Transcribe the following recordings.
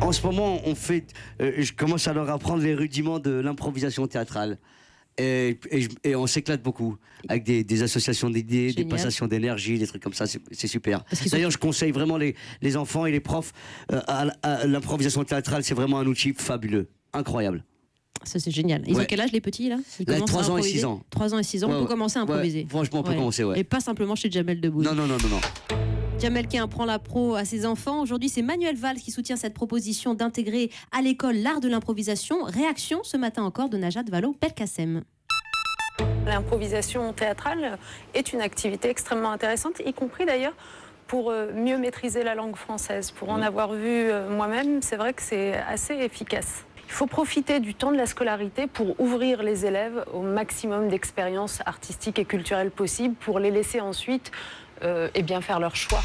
En ce moment, je commence à leur apprendre les rudiments de l'improvisation théâtrale. Et on s'éclate beaucoup avec des associations d'idées, des passations d'énergie, des trucs comme ça, c'est super. D'ailleurs, je conseille vraiment les enfants et les profs à l'improvisation théâtrale, c'est vraiment un outil fabuleux, incroyable. Ça, c'est génial. Ils ont quel âge, les petits, là? Ils commencent 3 ans et 6 ans. 3 ans et 6 ans, on peut commencer à improviser. Franchement, on peut commencer, Et pas simplement chez Jamel Debbouze. Non. Jamel qui apprend la pro à ses enfants. Aujourd'hui, c'est Manuel Valls qui soutient cette proposition d'intégrer à l'école l'art de l'improvisation. Réaction ce matin encore de Najat Vallaud-Belkacem. L'improvisation théâtrale est une activité extrêmement intéressante, y compris d'ailleurs pour mieux maîtriser la langue française. Pour en avoir vu moi-même, c'est vrai que c'est assez efficace. Il faut profiter du temps de la scolarité pour ouvrir les élèves au maximum d'expériences artistiques et culturelles possibles pour les laisser ensuite faire leur choix.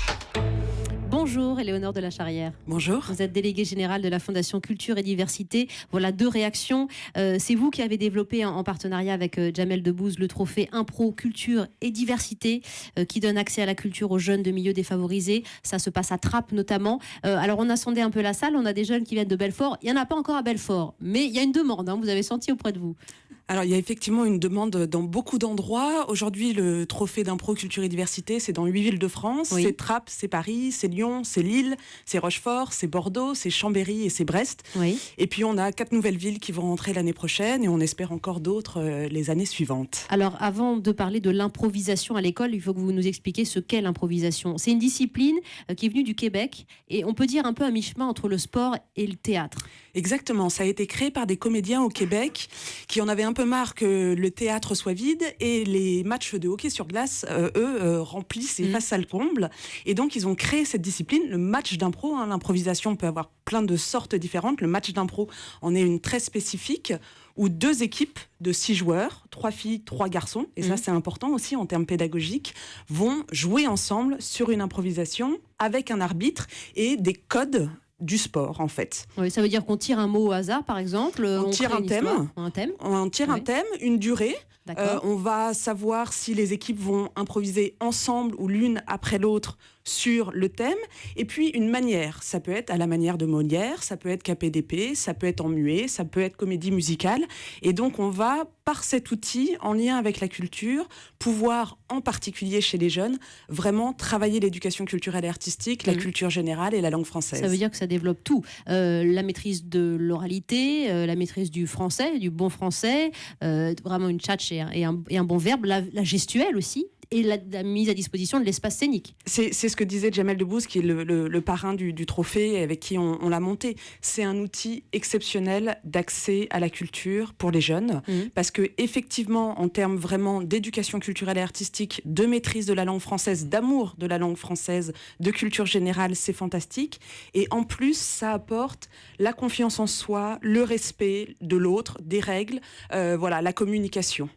Bonjour, Éléonore de la Charrière. Bonjour. Vous êtes déléguée générale de la Fondation Culture et Diversité. Voilà 2 réactions. C'est vous qui avez développé en partenariat avec Jamel Debbouze le trophée Impro, Culture et Diversité qui donne accès à la culture aux jeunes de milieux défavorisés. Ça se passe à Trappes notamment. Alors on a sondé un peu la salle, on a des jeunes qui viennent de Belfort. Il n'y en a pas encore à Belfort, mais il y a une demande, vous avez senti auprès de vous. Alors, il y a effectivement une demande dans beaucoup d'endroits. Aujourd'hui, le trophée d'impro culture et diversité, c'est dans 8 villes de France. Oui. C'est Trappes, c'est Paris, c'est Lyon, c'est Lille, c'est Rochefort, c'est Bordeaux, c'est Chambéry et c'est Brest. Oui. Et puis, on a 4 nouvelles villes qui vont rentrer l'année prochaine et on espère encore d'autres les années suivantes. Alors, avant de parler de l'improvisation à l'école, il faut que vous nous expliquiez ce qu'est l'improvisation. C'est une discipline qui est venue du Québec et on peut dire un peu à mi-chemin entre le sport et le théâtre. Exactement, ça a été créé par des comédiens au Québec qui en avaient un peu marre que le théâtre soit vide et les matchs de hockey sur glace, remplissent et fassent le comble. Et donc, ils ont créé cette discipline, le match d'impro. L'improvisation peut avoir plein de sortes différentes. Le match d'impro en est une très spécifique où 2 équipes de 6 joueurs, 3 filles, 3 garçons, et ça c'est important aussi en termes pédagogiques, vont jouer ensemble sur une improvisation avec un arbitre et des codes du sport en fait. Oui, ça veut dire qu'on tire un mot au hasard par exemple. On tire un thème. On tire un thème, une durée. On va savoir si les équipes vont improviser ensemble ou l'une après l'autre sur le thème. Et puis une manière. Ça peut être à la manière de Molière, ça peut être KPDP, ça peut être en muet, ça peut être comédie musicale. Et donc on va, par cet outil, en lien avec la culture, pouvoir, en particulier chez les jeunes, vraiment travailler l'éducation culturelle et artistique, la culture générale et la langue française. Ça veut dire que ça développe tout. La maîtrise de l'oralité, la maîtrise du français, du bon français, vraiment une tchatche et un bon verbe, la gestuelle aussi, et la mise à disposition de l'espace scénique. C'est ce que disait Jamel Debbouze, qui est le parrain du trophée avec qui on l'a monté. C'est un outil exceptionnel d'accès à la culture pour les jeunes, parce que effectivement, en termes vraiment d'éducation culturelle et artistique, de maîtrise de la langue française, d'amour de la langue française, de culture générale, c'est fantastique. Et en plus, ça apporte la confiance en soi, le respect de l'autre, des règles, la communication.